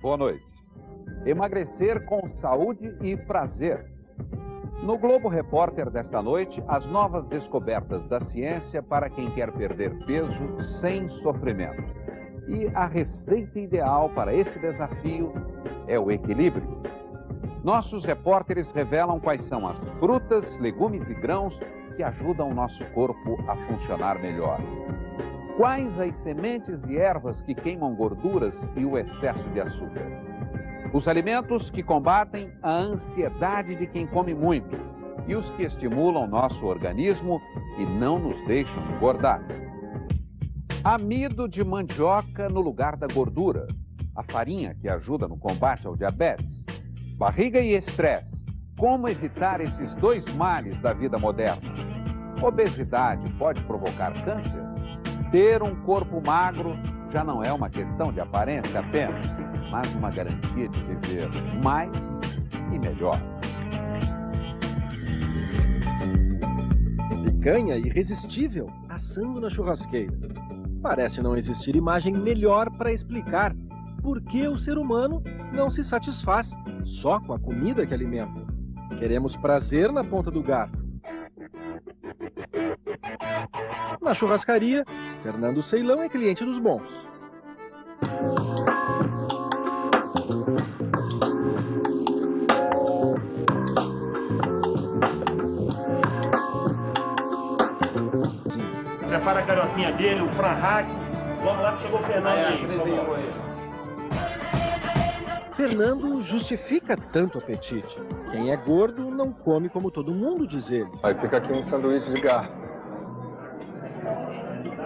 Boa noite. Emagrecer com saúde e prazer. No Globo Repórter desta noite, as novas descobertas da ciência para quem quer perder peso sem sofrimento. E a receita ideal para esse desafio é o equilíbrio. Nossos repórteres revelam quais são as frutas, legumes e grãos que ajudam o nosso corpo a funcionar melhor. Quais as sementes e ervas que queimam gorduras e o excesso de açúcar? Os alimentos que combatem a ansiedade de quem come muito e os que estimulam nosso organismo e não nos deixam engordar. Amido de mandioca no lugar da gordura, a farinha que ajuda no combate ao diabetes. Barriga e estresse, como evitar esses dois males da vida moderna? Obesidade pode provocar câncer? Ter um corpo magro já não é uma questão de aparência apenas, mas uma garantia de viver mais e melhor. Picanha irresistível assando na churrasqueira. Parece não existir imagem melhor para explicar por que o ser humano não se satisfaz só com a comida que alimenta. Queremos prazer na ponta do garfo. Na churrascaria, Fernando Ceilão é cliente dos bons. Prepara a carioquinha dele, o franhaque. Vamos lá que chegou o Fernando aí. Fernando justifica tanto apetite. Quem é gordo não come como todo mundo, diz ele. Aí fica aqui um sanduíche de garfo.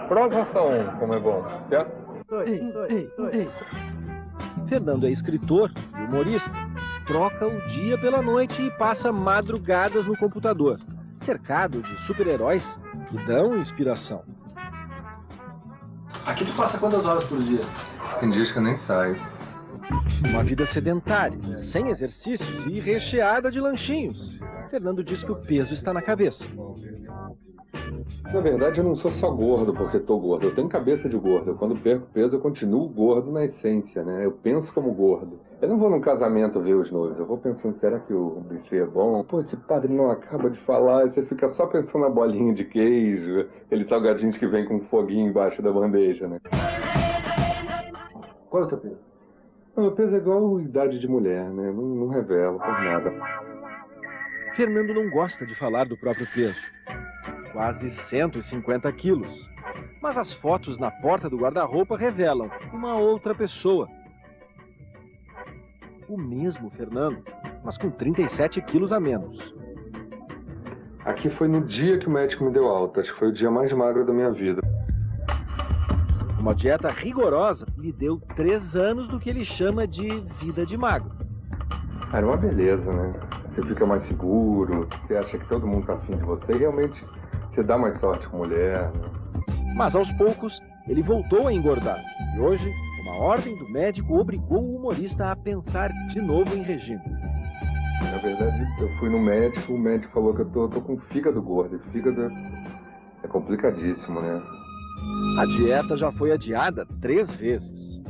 Prova só um, como é bom. Quer? Fernando é escritor e humorista. Troca o dia pela noite e passa madrugadas no computador, cercado de super-heróis que dão inspiração. Aqui tu passa quantas horas por dia? Tem dias que eu nem saio. Uma vida sedentária, sem exercícios e recheada de lanchinhos. Fernando diz que o peso está na cabeça. Na verdade, eu não sou só gordo porque tô gordo. Eu tenho cabeça de gordo. Quando perco peso, eu continuo gordo na essência, né? Eu penso como gordo. Eu não vou num casamento ver os noivos. Eu vou pensando, será que o buffet é bom? Pô, esse padre não acaba de falar. E você fica só pensando na bolinha de queijo, aqueles salgadinhos que vem com um foguinho embaixo da bandeja, né? Qual é o teu peso? O meu peso é igual a idade de mulher, né? Não revelo por nada. Fernando não gosta de falar do próprio peso. Quase 150 quilos. Mas as fotos na porta do guarda-roupa revelam uma outra pessoa. O mesmo Fernando, mas com 37 quilos a menos. Aqui foi no dia que o médico me deu alta. Acho que foi o dia mais magro da minha vida. Uma dieta rigorosa lhe deu 3 anos do que ele chama de vida de magro. Era uma beleza, né? Você fica mais seguro, você acha que todo mundo tá afim de você e realmente você dá mais sorte com mulher, né? Mas aos poucos, ele voltou a engordar. E hoje, uma ordem do médico obrigou o humorista a pensar de novo em regime. Na verdade, eu fui no médico, o médico falou que eu tô com fígado gordo. E fígado é complicadíssimo, né? A dieta já foi adiada 3 vezes.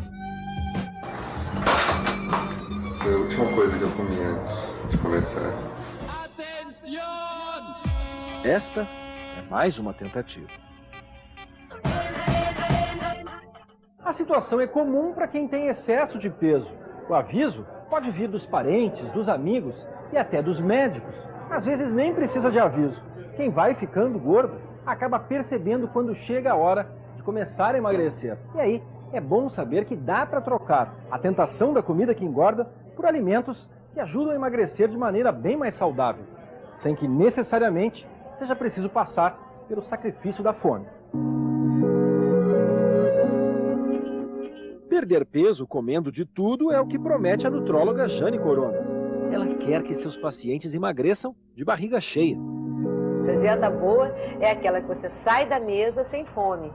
Foi a última coisa que eu comi antes de começar. Esta é mais uma tentativa. A situação é comum para quem tem excesso de peso. O aviso pode vir dos parentes, dos amigos e até dos médicos. Às vezes nem precisa de aviso. Quem vai ficando gordo acaba percebendo quando chega a hora de começar a emagrecer. E aí é bom saber que dá para trocar a tentação da comida que engorda por alimentos que ajudam a emagrecer de maneira bem mais saudável, sem que necessariamente seja preciso passar pelo sacrifício da fome. Perder peso comendo de tudo é o que promete a nutróloga Jane Corona. Ela quer que seus pacientes emagreçam de barriga cheia. A dieta boa é aquela que você sai da mesa sem fome.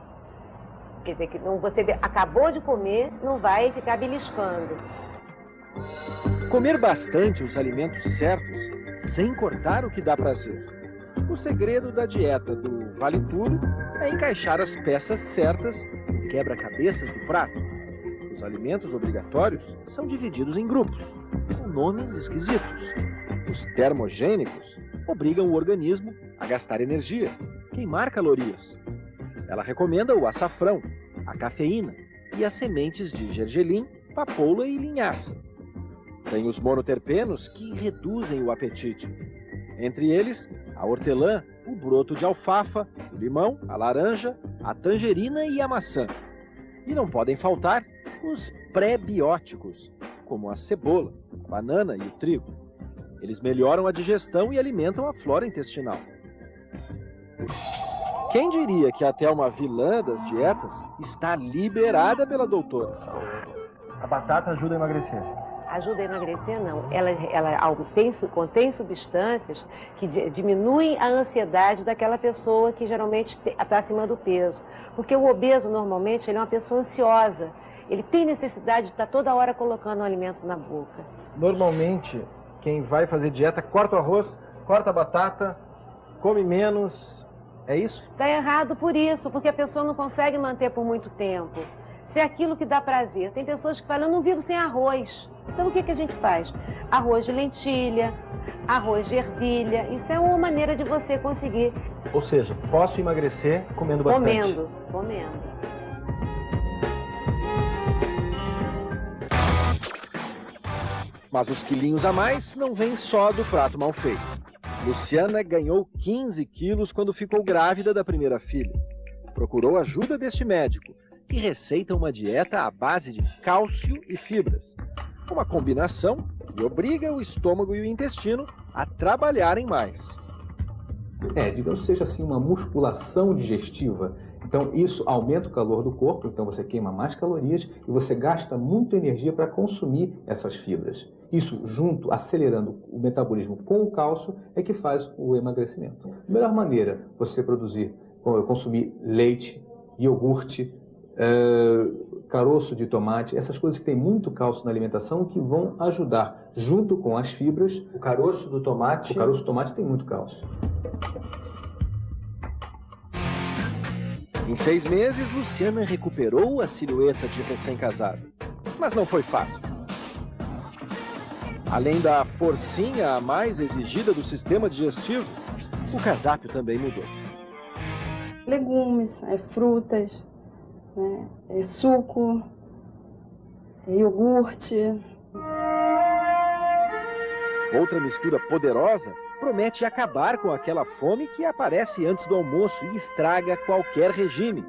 Quer dizer, que você acabou de comer, não vai ficar beliscando. Comer bastante os alimentos certos, sem cortar o que dá prazer. O segredo da dieta do Vale Tudo é encaixar as peças certas no quebra-cabeças do prato. Os alimentos obrigatórios são divididos em grupos, com nomes esquisitos. Os termogênicos obrigam o organismo a gastar energia, queimar calorias. Ela recomenda o açafrão, a cafeína e as sementes de gergelim, papoula e linhaça. Tem os monoterpenos que reduzem o apetite. Entre eles, a hortelã, o broto de alfafa, o limão, a laranja, a tangerina e a maçã. E não podem faltar os pré-bióticos, como a cebola, a banana e o trigo. Eles melhoram a digestão e alimentam a flora intestinal. Quem diria que até uma vilã das dietas está liberada pela doutora? A batata ajuda a emagrecer. Ajuda a emagrecer, não. Ela contém substâncias que diminuem a ansiedade daquela pessoa que geralmente está acima do peso. Porque o obeso, normalmente, ele é uma pessoa ansiosa. Ele tem necessidade de estar toda hora colocando um alimento na boca. Normalmente, quem vai fazer dieta corta o arroz, corta a batata, come menos. É isso? Está errado por isso, porque a pessoa não consegue manter por muito tempo. Se é aquilo que dá prazer. Tem pessoas que falam, eu não vivo sem arroz. Então o que a gente faz? Arroz de lentilha, arroz de ervilha. Isso é uma maneira de você conseguir. Ou seja, posso emagrecer comendo bastante. Comendo. Mas os quilinhos a mais não vêm só do prato mal feito. Luciana ganhou 15 quilos quando ficou grávida da primeira filha. Procurou ajuda deste médico e receita uma dieta à base de cálcio e fibras. Uma combinação que obriga o estômago e o intestino a trabalharem mais. Digamos que seja assim uma musculação digestiva. Então isso aumenta o calor do corpo, então você queima mais calorias e você gasta muita energia para consumir essas fibras. Isso junto, acelerando o metabolismo com o cálcio, é que faz o emagrecimento. A melhor maneira você consumir leite, iogurte, caroço de tomate, essas coisas que têm muito cálcio na alimentação que vão ajudar junto com as fibras. O caroço do tomate? O caroço do tomate tem muito cálcio. Em 6 meses, Luciana recuperou a silhueta de recém-casada. Mas não foi fácil. Além da forcinha a mais exigida do sistema digestivo, o cardápio também mudou. Legumes, frutas, suco, iogurte. Outra mistura poderosa promete acabar com aquela fome que aparece antes do almoço e estraga qualquer regime.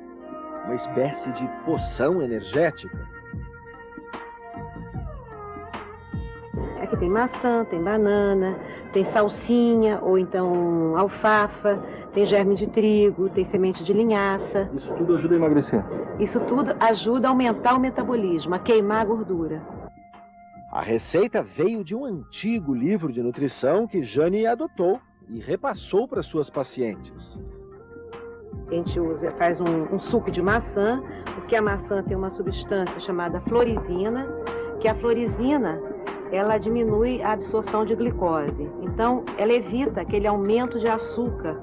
Uma espécie de poção energética. Aqui tem maçã, tem banana, tem salsinha ou então alfafa, tem germe de trigo, tem semente de linhaça. Isso tudo ajuda a emagrecer? Isso tudo ajuda a aumentar o metabolismo, a queimar a gordura. A receita veio de um antigo livro de nutrição que Jane adotou e repassou para suas pacientes. A gente faz um suco de maçã, porque a maçã tem uma substância chamada florizina, que a florizina, ela diminui a absorção de glicose. Então, ela evita aquele aumento de açúcar.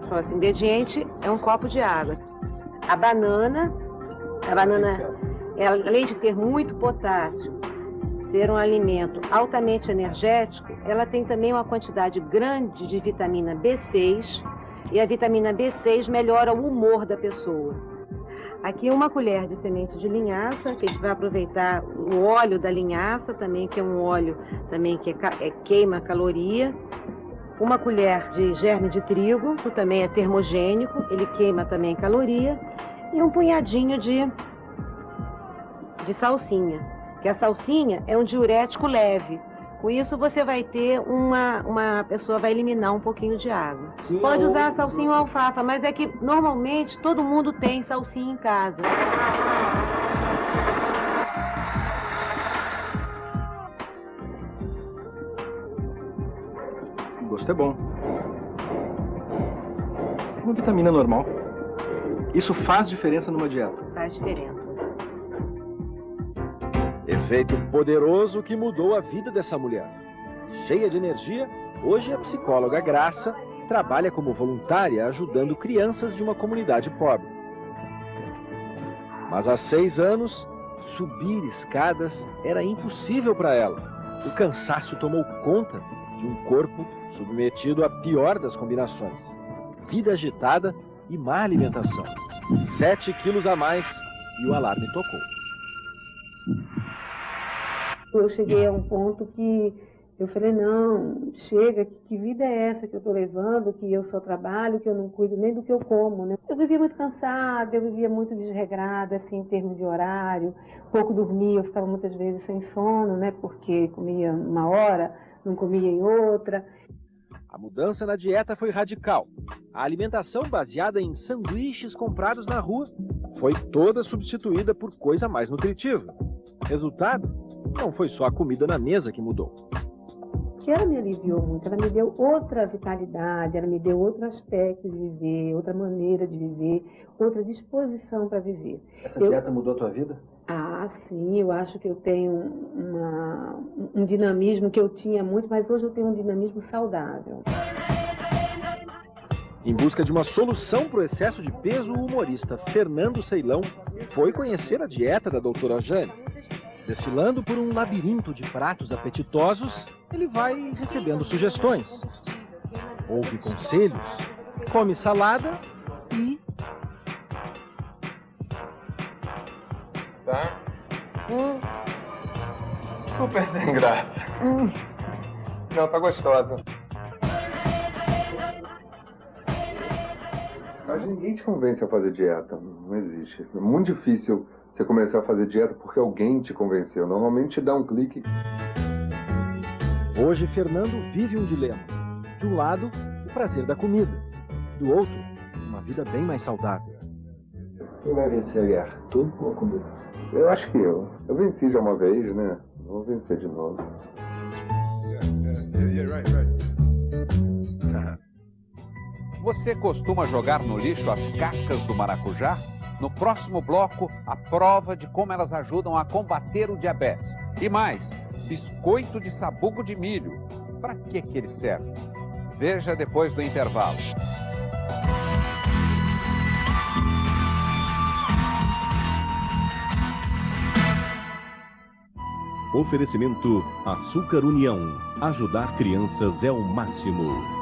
Então, assim, ingrediente é um copo de água. A banana, ela, além de ter muito potássio, ser um alimento altamente energético, ela tem também uma quantidade grande de vitamina B6, e a vitamina B6 melhora o humor da pessoa. Aqui 1 colher de semente de linhaça, que a gente vai aproveitar o óleo da linhaça também, que é um óleo também que queima caloria. 1 colher de germe de trigo, que também é termogênico, ele queima também caloria. E um punhadinho de salsinha. Que a salsinha é um diurético leve. Com isso você vai ter uma pessoa vai eliminar um pouquinho de água. Sim, pode usar salsinha ou alfafa, mas é que normalmente todo mundo tem salsinha em casa. O gosto é bom. É uma vitamina normal. Isso faz diferença numa dieta? Faz diferença. Efeito poderoso que mudou a vida dessa mulher. Cheia de energia, hoje a psicóloga Graça trabalha como voluntária ajudando crianças de uma comunidade pobre. Mas há 6 anos, Subir escadas era impossível para ela. O cansaço tomou conta de um corpo submetido à pior das combinações. Vida agitada e má alimentação. 7 quilos a mais e o alarme tocou. Eu cheguei a um ponto que eu falei, não, chega, que vida é essa que eu estou levando, que eu só trabalho, que eu não cuido nem do que eu como, né? Eu vivia muito cansada, eu vivia muito desregrada, assim, em termos de horário, pouco dormia, eu ficava muitas vezes sem sono, né? Porque comia uma hora, não comia em outra. A mudança na dieta foi radical. A alimentação baseada em sanduíches comprados na rua foi toda substituída por coisa mais nutritiva. Resultado, não foi só a comida na mesa que mudou. Que ela me aliviou muito, ela me deu outra vitalidade, ela me deu outro aspecto de viver, outra maneira de viver, outra disposição para viver. Essa dieta mudou a tua vida? Ah, sim, eu acho que eu tenho um dinamismo que eu tinha muito, mas hoje eu tenho um dinamismo saudável. Em busca de uma solução para o excesso de peso, o humorista Fernando Ceilão foi conhecer a dieta da doutora Jane. Desfilando por um labirinto de pratos apetitosos, ele vai recebendo sugestões. Ouve conselhos, come salada e... Tá? Super sem graça. Não, tá gostosa. Mas ninguém te convence a fazer dieta. Não existe. É muito difícil você começar a fazer dieta porque alguém te convenceu. Normalmente te dá um clique. Hoje, Fernando vive um dilema. De um lado, o prazer da comida. Do outro, uma vida bem mais saudável. Quem vai vencer a guerra? Tu ou a comida? Eu acho que eu. Eu venci já uma vez, né? Vou vencer de novo. Você costuma jogar no lixo as cascas do maracujá? No próximo bloco, a prova de como elas ajudam a combater o diabetes. E mais, biscoito de sabugo de milho. Para que ele serve? Veja depois do intervalo. Oferecimento Açúcar União. Ajudar crianças é o máximo.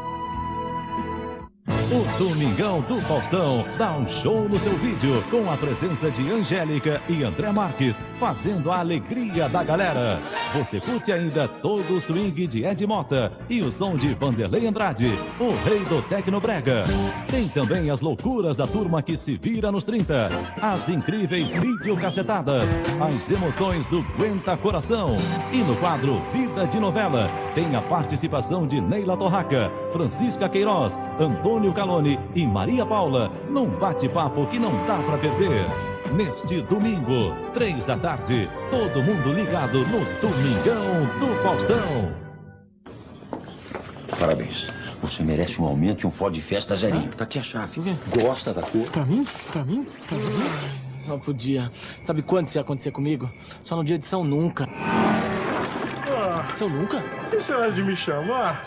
O Domingão do Faustão dá um show no seu vídeo com a presença de Angélica e André Marques, fazendo a alegria da galera. Você curte ainda todo o swing de Ed Mota e o som de Vanderlei Andrade, o rei do Tecnobrega. Tem também as loucuras da turma que se vira nos 30, as incríveis videocassetadas, as emoções do Aguenta Coração. E no quadro Vida de Novela, tem a participação de Neila Torraca, Francisca Queiroz, Antônio Calone e Maria Paula, num bate-papo que não dá pra perder. Neste domingo, 3 da tarde, todo mundo ligado no Domingão do Faustão. Parabéns. Você merece um aumento e um Ford Fiesta zerinho. Tá aqui a chave. Gosta da cor? Pra mim? Só podia. Sabe quando isso ia acontecer comigo? Só no dia de São Nunca. São Nunca? Isso é de me chamar?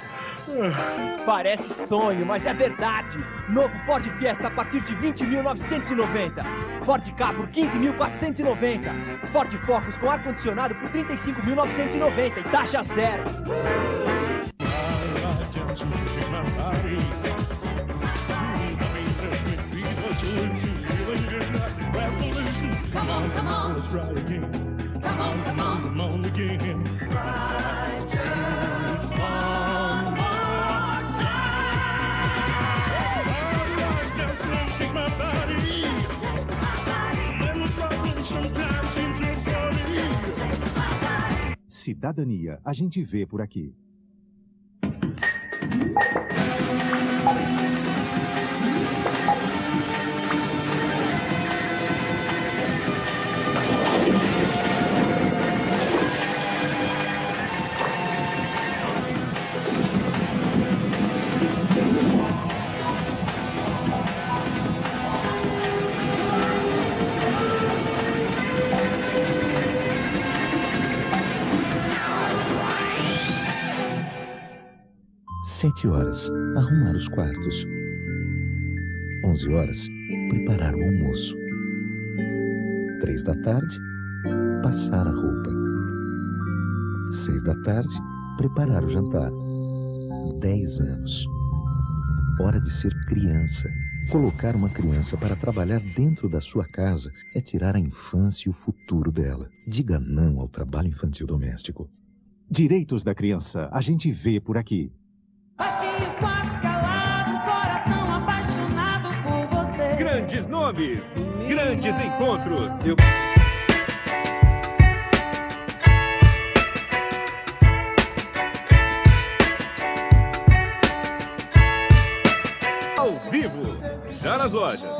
Parece sonho, mas é verdade. Novo Ford Fiesta a partir de 20.990. Ford Ka por 15.490. Ford Focus com ar-condicionado por 35.990 e taxa zero. Come on, come on. Let's try again. Come on, come on. Come on again. Try just one more time. Alright, dance and shake my body. Little problem sometimes seems so funny. Cidadania, a gente vê por aqui. Sete horas, arrumar os quartos. 11 horas, preparar o almoço. 3 da tarde, passar a roupa. 6 da tarde, preparar o jantar. 10 anos. Hora de ser criança. Colocar uma criança para trabalhar dentro da sua casa é tirar a infância e o futuro dela. Diga não ao trabalho infantil doméstico. Direitos da criança, a gente vê por aqui. Baixinho, quase calado, coração apaixonado por você. Grandes nomes, grandes encontros. Ao vivo, já nas lojas.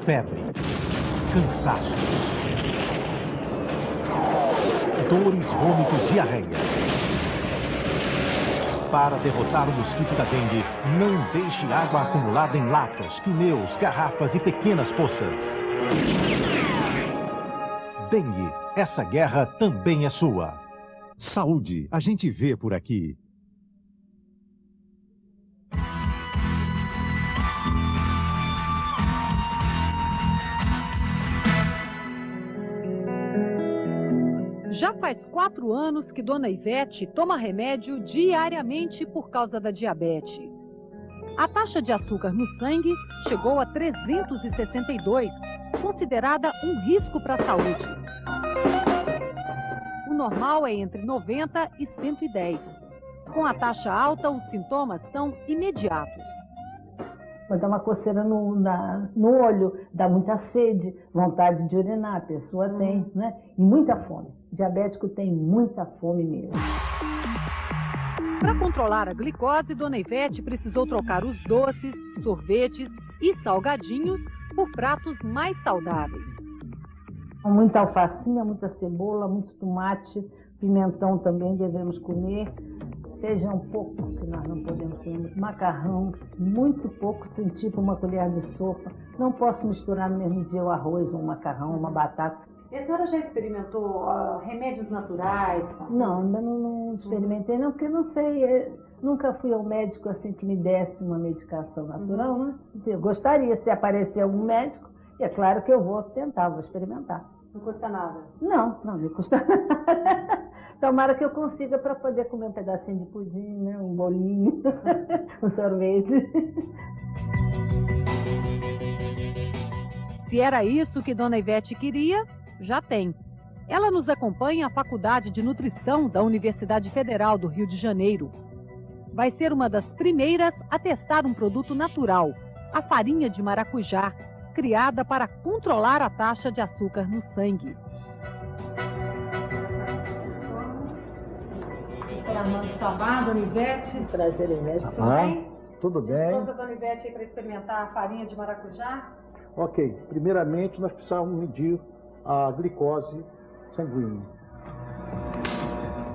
Febre, cansaço, dores, vômito, diarreia. Para derrotar o mosquito da dengue, não deixe água acumulada em latas, pneus, garrafas e pequenas poças. Dengue, essa guerra também é sua. Saúde, a gente vê por aqui. Já faz 4 anos que Dona Ivete toma remédio diariamente por causa da diabetes. A taxa de açúcar no sangue chegou a 362, considerada um risco para a saúde. O normal é entre 90 e 110. Com a taxa alta, os sintomas são imediatos. Vai dar uma coceira no olho, dá muita sede, vontade de urinar, a pessoa tem, né? E muita fome. O diabético tem muita fome mesmo. Para controlar a glicose, Dona Ivete precisou trocar os doces, sorvetes e salgadinhos por pratos mais saudáveis. Muita alfacinha, muita cebola, muito tomate, pimentão também devemos comer. Feijão pouco, que nós não podemos comer. Macarrão, muito pouco, assim, tipo uma colher de sopa. Não posso misturar no mesmo dia o arroz, um macarrão, uma batata. E a senhora já experimentou remédios naturais? Não, ainda não experimentei, não, porque não sei, nunca fui ao médico assim que me desse uma medicação natural, né? Eu gostaria, se aparecer algum médico, é claro que eu vou tentar, vou experimentar. Não custa nada? Não custa nada. Tomara que eu consiga para poder comer um pedacinho de pudim, né? Um bolinho, um sorvete. Se era isso que Dona Ivete queria, já tem. Ela nos acompanha à Faculdade de Nutrição da Universidade Federal do Rio de Janeiro. Vai ser uma das primeiras a testar um produto natural, a farinha de maracujá, criada para controlar a taxa de açúcar no sangue. Doutora Armando Escobar, Dona Ivete. Prazer imenso. Tudo bem? Tudo bem. Esposa da Dona Ivete para experimentar a farinha de maracujá? Ok, primeiramente nós precisamos medir a glicose sanguínea.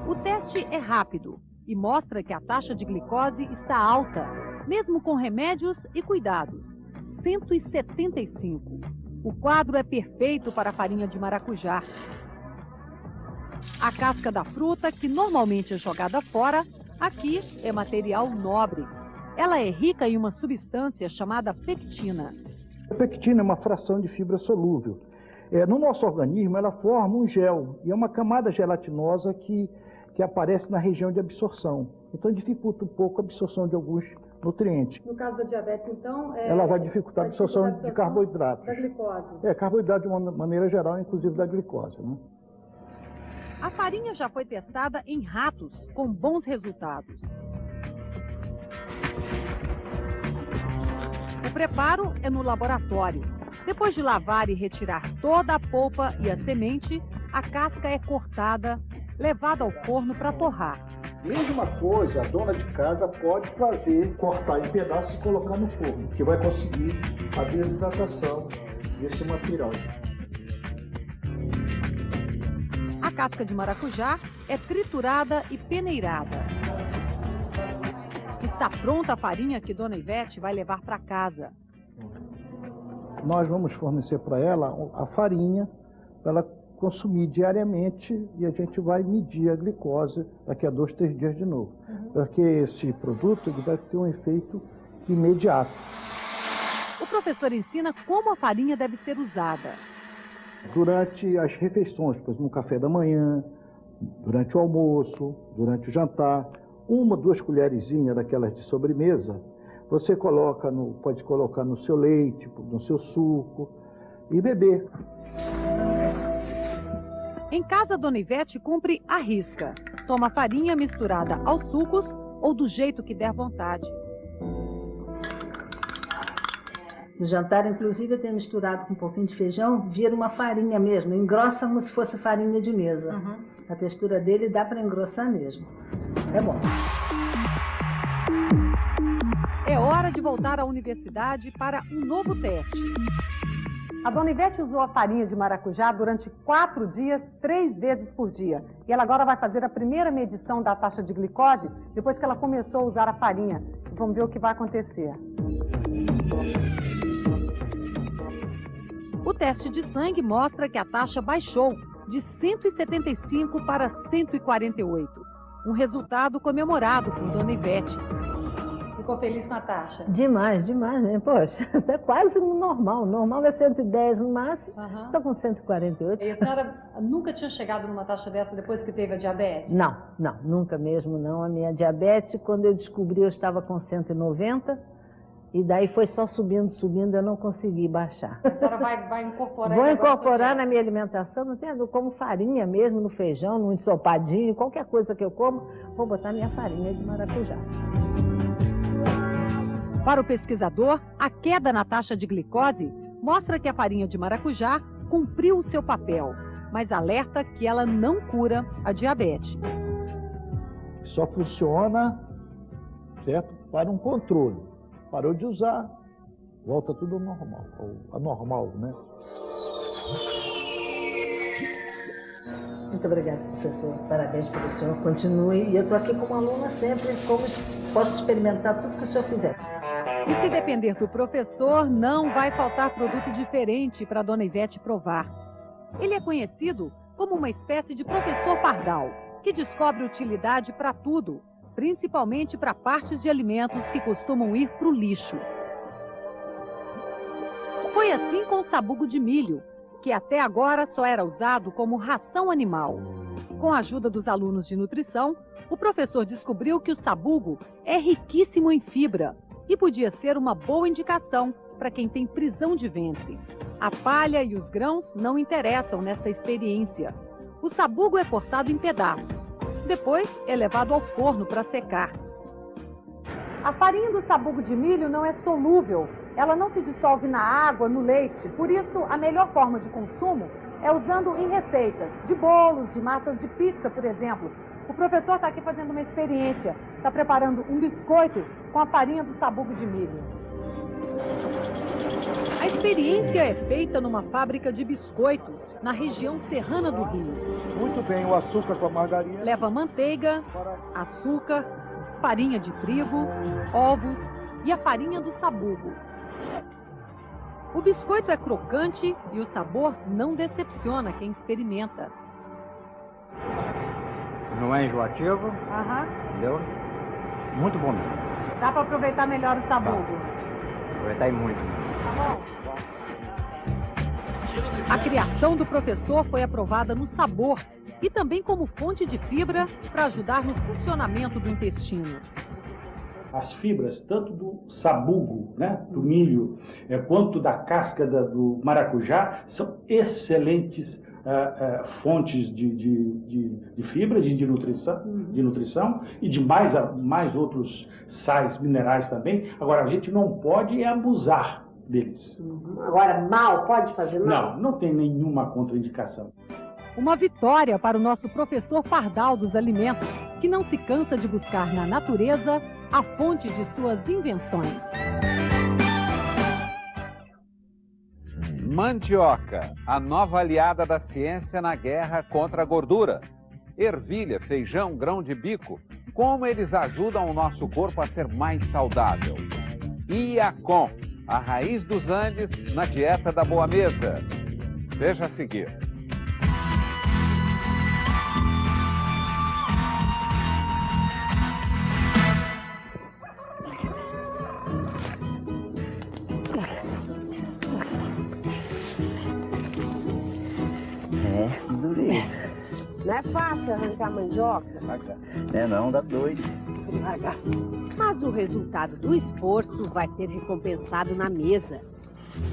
O teste é rápido e mostra que a taxa de glicose está alta, mesmo com remédios e cuidados. 175. O quadro é perfeito para a farinha de maracujá. A casca da fruta, que normalmente é jogada fora, aqui é material nobre. Ela é rica em uma substância chamada pectina. A pectina é uma fração de fibra solúvel. No nosso organismo, ela forma um gel, e é uma camada gelatinosa que aparece na região de absorção. Então, dificulta um pouco a absorção de alguns nutrientes. No caso da diabetes, então... ela vai dificultar a absorção de carboidratos. Da glicose. Carboidrato de uma maneira geral, inclusive da glicose, né? A farinha já foi testada em ratos, com bons resultados. O preparo é no laboratório. Depois de lavar e retirar toda a polpa e a semente, a casca é cortada, levada ao forno para torrar. Mesma coisa, a dona de casa pode fazer, cortar em pedaços e colocar no forno, que vai conseguir a desidratação desse material. A casca de maracujá é triturada e peneirada. Está pronta a farinha que Dona Ivete vai levar para casa. Nós vamos fornecer para ela a farinha para ela consumir diariamente e a gente vai medir a glicose daqui a 2, 3 dias de novo. Porque esse produto ele vai ter um efeito imediato. o professor ensina como a farinha deve ser usada. Durante as refeições, por exemplo, no café da manhã, durante o almoço, durante o jantar, 1 ou 2 colherzinhas daquelas de sobremesa, você pode colocar no seu leite, no seu suco e beber. Em casa, Dona Ivete cumpre à risca. Toma farinha misturada aos sucos ou do jeito que der vontade. No jantar, inclusive, eu tenho misturado com um pouquinho de feijão, vira uma farinha mesmo, engrossa como se fosse farinha de mesa. A textura dele dá para engrossar mesmo. É bom. É hora de voltar à universidade para um novo teste. A Dona Ivete usou a farinha de maracujá durante 4 dias, 3 vezes por dia. E ela agora vai fazer a primeira medição da taxa de glicose depois que ela começou a usar a farinha. Vamos ver o que vai acontecer. O teste de sangue mostra que a taxa baixou de 175 para 148. Um resultado comemorado por Dona Ivete. Ficou feliz com a taxa? Demais, demais, né? Poxa, é quase no normal. O normal é 110 no máximo, estou com 148. E a senhora nunca tinha chegado numa taxa dessa depois que teve a diabetes? Não, nunca mesmo não. A minha diabetes, quando eu descobri, eu estava com 190. E daí foi só subindo, eu não consegui baixar. A senhora vai incorporar? Vou incorporar na minha alimentação, não tem, eu como farinha mesmo, no feijão, no ensopadinho, qualquer coisa que eu como, vou botar minha farinha de maracujá. Para o pesquisador, a queda na taxa de glicose mostra que a farinha de maracujá cumpriu o seu papel, mas alerta que ela não cura a diabetes. Só funciona, certo, para um controle. Parou de usar, volta tudo ao normal, anormal, né? Muito obrigada, professor. Parabéns para o senhor. Continue. E eu estou aqui como aluna sempre, posso experimentar tudo que o senhor fizer. E se depender do professor, não vai faltar produto diferente para a Dona Ivete provar. Ele é conhecido como uma espécie de professor pardal, que descobre utilidade para tudo, principalmente para partes de alimentos que costumam ir para o lixo. Foi assim com o sabugo de milho, que até agora só era usado como ração animal. Com a ajuda dos alunos de nutrição, o professor descobriu que o sabugo é riquíssimo em fibra e podia ser uma boa indicação para quem tem prisão de ventre. A palha e os grãos não interessam nesta experiência. O sabugo é cortado em pedaços. Depois é levado ao forno para secar. A farinha do sabugo de milho não é solúvel. Ela não se dissolve na água, no leite. Por isso, a melhor forma de consumo é usando em receitas de bolos, de massas de pizza, por exemplo. O professor está aqui fazendo uma experiência. Está preparando um biscoito com a farinha do sabugo de milho. A experiência é feita numa fábrica de biscoitos, na região serrana do Rio. Muito bem, o açúcar com a margarina. Leva manteiga, açúcar, farinha de trigo, ovos e a farinha do sabugo. O biscoito é crocante e o sabor não decepciona quem experimenta. Não é enjoativo, entendeu? Muito bom mesmo. Dá para aproveitar melhor o sabugo. Aproveitar muito. Tá bom? A criação do professor foi aprovada no sabor e também como fonte de fibra para ajudar no funcionamento do intestino. As fibras, tanto do sabugo, né, do milho, quanto da casca do maracujá, são excelentes fontes de fibras, de nutrição e de mais outros sais, minerais também. Agora, a gente não pode abusar deles. Agora, mal, pode fazer mal? Não tem nenhuma contraindicação. Uma vitória para o nosso professor pardal dos alimentos, que não se cansa de buscar na natureza a fonte de suas invenções. Mandioca, a nova aliada da ciência na guerra contra a gordura. Ervilha, feijão, grão de bico, como eles ajudam o nosso corpo a ser mais saudável. Iacom, a raiz dos Andes na dieta da boa mesa. Veja a seguir. tudo isso. Não é fácil arrancar mandioca? Não, dá doido. Mas o resultado do esforço vai ser recompensado na mesa.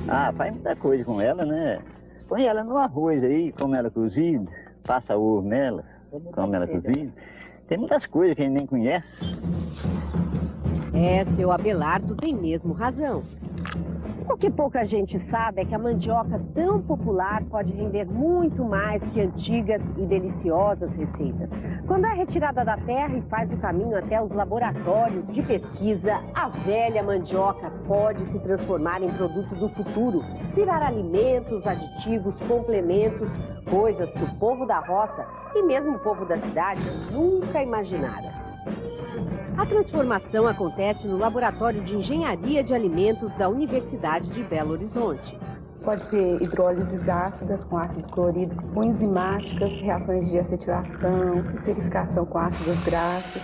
Ah, faz muita coisa com ela, né? Põe ela no arroz aí, come ela cozida, passa ovo nela, come ela cozida. Tem muitas coisas que a gente nem conhece. Seu Abelardo tem mesmo razão. O que pouca gente sabe é que a mandioca tão popular pode render muito mais que antigas e deliciosas receitas. Quando é retirada da terra e faz o caminho até os laboratórios de pesquisa, a velha mandioca pode se transformar em produto do futuro, virar alimentos, aditivos, complementos, coisas que o povo da roça e mesmo o povo da cidade nunca imaginaram. A transformação acontece no Laboratório de Engenharia de Alimentos da Universidade de Belo Horizonte. Pode ser hidrólises ácidas com ácido clorídrico, ou enzimáticas, reações de acetilação, esterificação com ácidos graxos.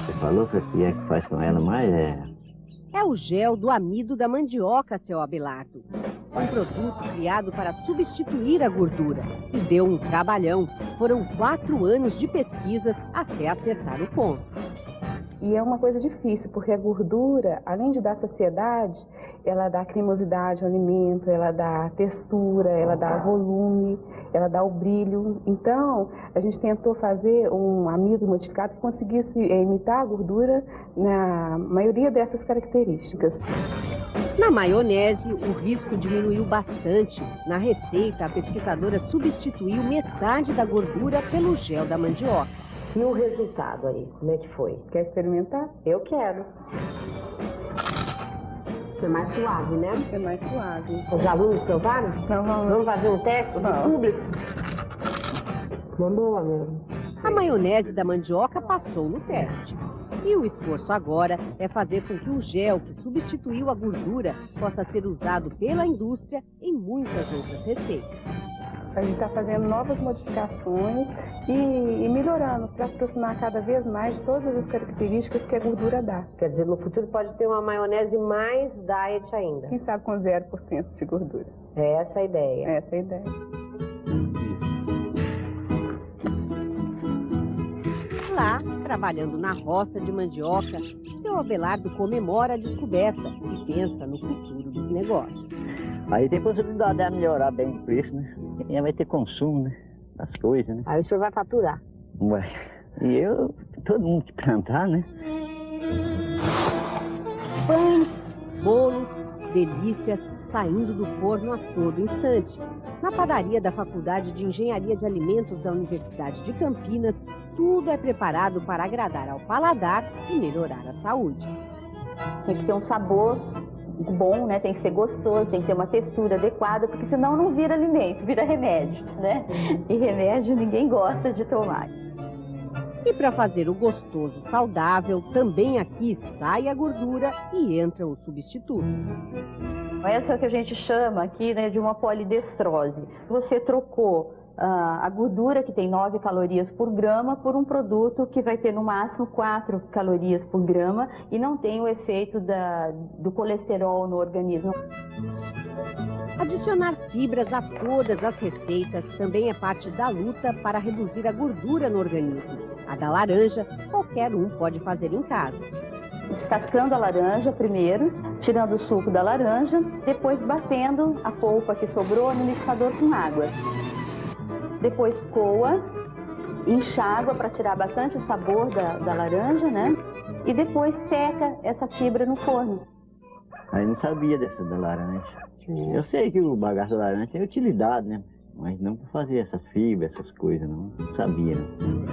Você falou que o que é que faz com ela mais É o gel do amido da mandioca, seu Abelardo. Um produto criado para substituir a gordura. E deu um trabalhão. Foram 4 anos de pesquisas até acertar o ponto. E é uma coisa difícil, porque a gordura, além de dar saciedade, ela dá cremosidade ao alimento, ela dá textura, ela dá volume, ela dá o brilho. Então, a gente tentou fazer um amido modificado que conseguisse imitar a gordura na maioria dessas características. Na maionese, o risco diminuiu bastante. Na receita, a pesquisadora substituiu metade da gordura pelo gel da mandioca. E o resultado aí, como é que foi? Quer experimentar? Eu quero. É mais suave, né? É mais suave. Os alunos provaram? Não, vamos fazer um teste de público? Uma boa mesmo. A maionese da mandioca passou no teste. E o esforço agora é fazer com que o gel que substituiu a gordura possa ser usado pela indústria em muitas outras receitas. A gente está fazendo novas modificações e melhorando para aproximar cada vez mais de todas as características que a gordura dá. Quer dizer, no futuro pode ter uma maionese mais diet ainda. Quem sabe com 0% de gordura. É essa a ideia. É essa a ideia. Lá, trabalhando na roça de mandioca, seu Abelardo comemora a descoberta e pensa no futuro dos negócios. Aí tem possibilidade de melhorar bem o preço, né? E aí vai ter consumo, né? Das coisas, né? Aí o senhor vai faturar. Ué, e todo mundo que plantar, né? Pães, bolos, delícias saindo do forno a todo instante. Na padaria da Faculdade de Engenharia de Alimentos da Universidade de Campinas, tudo é preparado para agradar ao paladar e melhorar a saúde. Tem que ter um sabor bom, né? Tem que ser gostoso, tem que ter uma textura adequada, porque senão não vira alimento, vira remédio, né? E remédio ninguém gosta de tomar. E para fazer o gostoso saudável, também aqui sai a gordura e entra o substituto. Essa é o que a gente chama aqui, né, de uma polidestrose. Você trocou a gordura, que tem 9 calorias por grama, por um produto que vai ter no máximo 4 calorias por grama e não tem o efeito do colesterol no organismo. Adicionar fibras a todas as receitas também é parte da luta para reduzir a gordura no organismo. A da laranja, qualquer um pode fazer em casa. Descascando a laranja primeiro, tirando o suco da laranja, depois batendo a polpa que sobrou no liquidificador com água. Depois coa, enxágua para tirar bastante o sabor da laranja, né? E depois seca essa fibra no forno. Aí não sabia dessa da laranja. Eu sei que o bagaço da laranja tem utilidade, né? Mas não para fazer essa fibra, essas coisas, não sabia, não.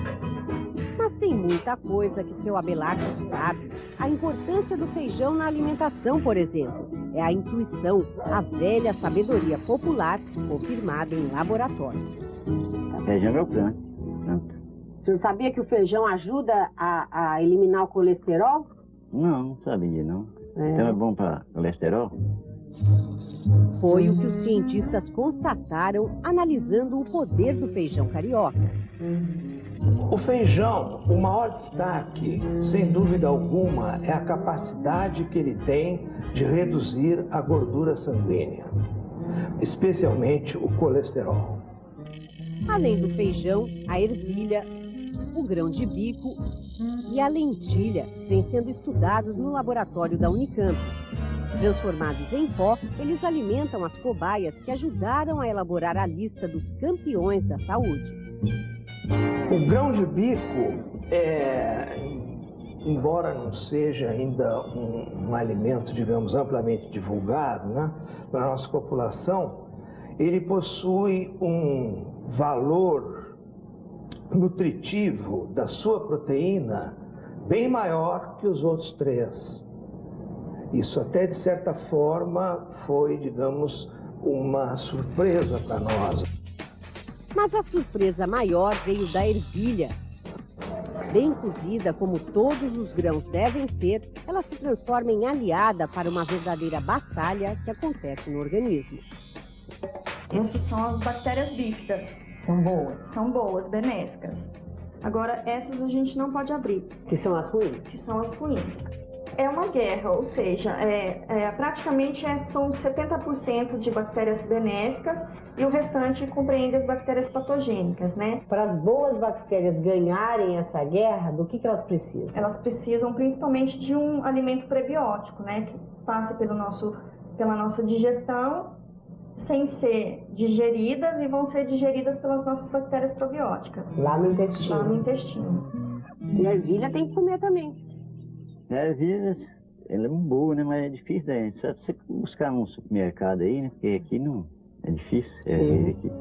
Mas tem muita coisa que seu Abelardo sabe. A importância do feijão na alimentação, por exemplo. É a intuição, a velha sabedoria popular confirmada em laboratório. Feijão eu planto. O senhor sabia que o feijão ajuda a eliminar o colesterol? Não sabia, não. Então é bom para colesterol? Foi o que os cientistas constataram analisando o poder do feijão carioca. O feijão, o maior destaque, sem dúvida alguma, é a capacidade que ele tem de reduzir a gordura sanguínea, especialmente o colesterol. Além do feijão, a ervilha, o grão de bico e a lentilha vêm sendo estudados no laboratório da Unicamp. Transformados em pó, eles alimentam as cobaias que ajudaram a elaborar a lista dos campeões da saúde. O grão de bico, embora não seja ainda um alimento, digamos, amplamente divulgado, né, na nossa população, ele possui um valor nutritivo da sua proteína bem maior que os outros três. Isso até, de certa forma, foi, digamos, uma surpresa para nós. Mas a surpresa maior veio da ervilha. Bem cozida, como todos os grãos devem ser, ela se transforma em aliada para uma verdadeira batalha que acontece no organismo. Essas são as bactérias bífidas. São boas? São boas, benéficas. Agora, essas a gente não pode abrir. Que são as ruins? Que são as ruins. É uma guerra, ou seja, praticamente são 70% de bactérias benéficas e o restante compreende as bactérias patogênicas, né? Para as boas bactérias ganharem essa guerra, do que elas precisam? Elas precisam principalmente de um alimento prebiótico, né? Que passe pela nossa digestão, sem ser digeridas, e vão ser digeridas pelas nossas bactérias probióticas. Lá no intestino. Lá no intestino. E a ervilha tem que comer também. A ervilha, ela é boa, né? Mas é difícil, né? Só você buscar num supermercado aí, né? Porque aqui não é difícil. Aqui.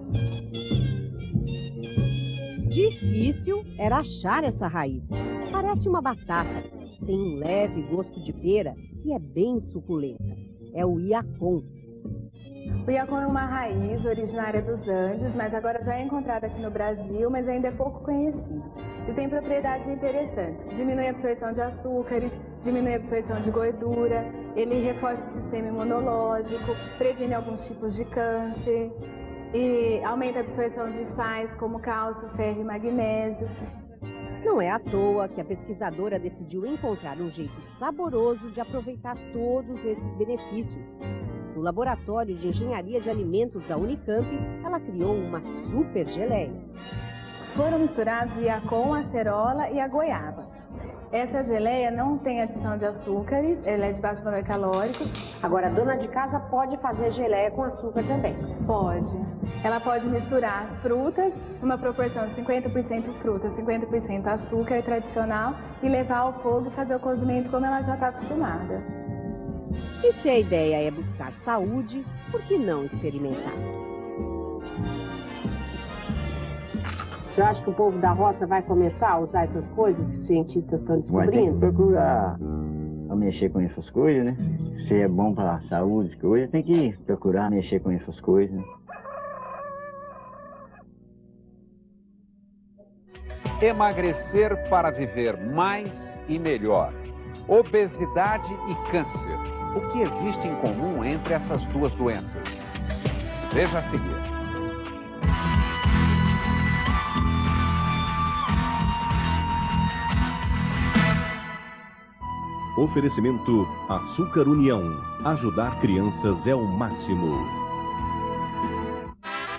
Difícil era achar essa raiz. Parece uma batata, tem um leve gosto de pera e é bem suculenta. É o iacon. O iacon é uma raiz originária dos Andes, mas agora já é encontrada aqui no Brasil, mas ainda é pouco conhecido. E tem propriedades interessantes. Diminui a absorção de açúcares, diminui a absorção de gordura, ele reforça o sistema imunológico, previne alguns tipos de câncer e aumenta a absorção de sais como cálcio, ferro e magnésio. Não é à toa que a pesquisadora decidiu encontrar um jeito saboroso de aproveitar todos esses benefícios. No Laboratório de Engenharia de Alimentos da Unicamp, ela criou uma super geleia. Foram misturados o iacon, a acerola e a goiaba. Essa geleia não tem adição de açúcares, ela é de baixo valor calórico. Agora, a dona de casa pode fazer geleia com açúcar também? Pode. Ela pode misturar as frutas, numa proporção de 50% fruta, 50% açúcar tradicional, e levar ao fogo e fazer o cozimento como ela já está acostumada. E se a ideia é buscar saúde, por que não experimentar? Você acha que o povo da roça vai começar a usar essas coisas que os cientistas estão Vai ter que descobrindo? procurar a mexer com essas coisas, né? Se é bom para a saúde, coisa, tem que procurar mexer com essas coisas, né? Emagrecer para viver mais e melhor. Obesidade e câncer. O que existe em comum entre essas duas doenças? Veja a seguir. Oferecimento Açúcar União. Ajudar crianças é o máximo.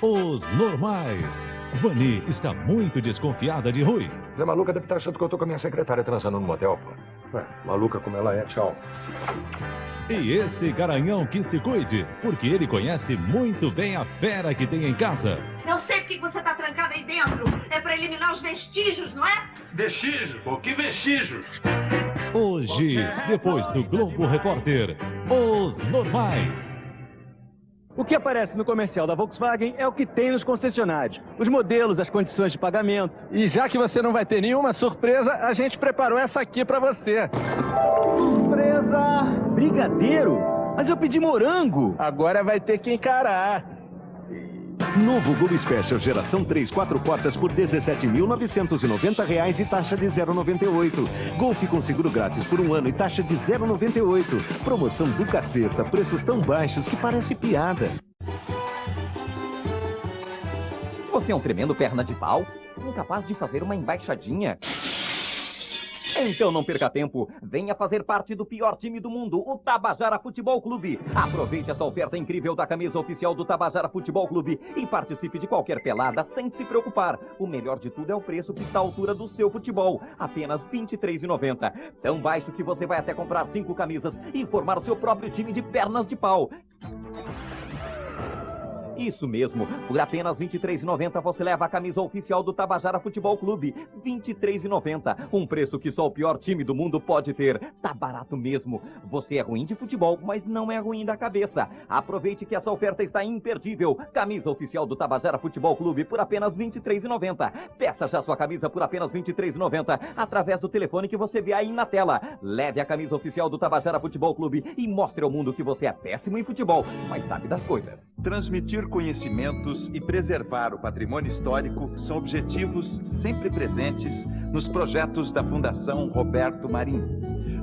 Os normais. Vani está muito desconfiada de Rui. Zé Maluca deve estar achando que eu tô com a minha secretária transando no motel, pô. Ué, maluca como ela é, tchau. E esse garanhão que se cuide, porque ele conhece muito bem a fera que tem em casa. Eu sei porque você tá trancada aí dentro. É pra eliminar os vestígios, não é? Vestígios? Pô, que vestígios? Hoje, depois do Globo Repórter, os normais. O que aparece no comercial da Volkswagen é o que tem nos concessionários. Os modelos, as condições de pagamento. E já que você não vai ter nenhuma surpresa, a gente preparou essa aqui pra você. Surpresa! Brigadeiro? Mas eu pedi morango. Agora vai ter que encarar. Novo Gol Special geração 3, 4 portas por R$ 17.990 e taxa de 0,98. Golf com seguro grátis por 1 ano e taxa de 0,98. Promoção do caceta, preços tão baixos que parece piada. Você é um tremendo perna de pau, incapaz de fazer uma embaixadinha. Então não perca tempo, venha fazer parte do pior time do mundo, o Tabajara Futebol Clube. Aproveite essa oferta incrível da camisa oficial do Tabajara Futebol Clube e participe de qualquer pelada sem se preocupar. O melhor de tudo é o preço que está à altura do seu futebol, apenas R$ 23,90. Tão baixo que você vai até comprar 5 camisas e formar o seu próprio time de pernas de pau. Isso mesmo, por apenas R$ 23,90 você leva a camisa oficial do Tabajara Futebol Clube. R$ 23,90, um preço que só o pior time do mundo pode ter. Tá barato mesmo. Você é ruim de futebol, mas não é ruim da cabeça. Aproveite que essa oferta está imperdível. Camisa oficial do Tabajara Futebol Clube por apenas R$ 23,90. Peça já sua camisa por apenas R$ 23,90 através do telefone que você vê aí na tela. Leve a camisa oficial do Tabajara Futebol Clube e mostre ao mundo que você é péssimo em futebol, mas sabe das coisas. Transmitir conhecimentos e preservar o patrimônio histórico são objetivos sempre presentes nos projetos da Fundação Roberto Marinho.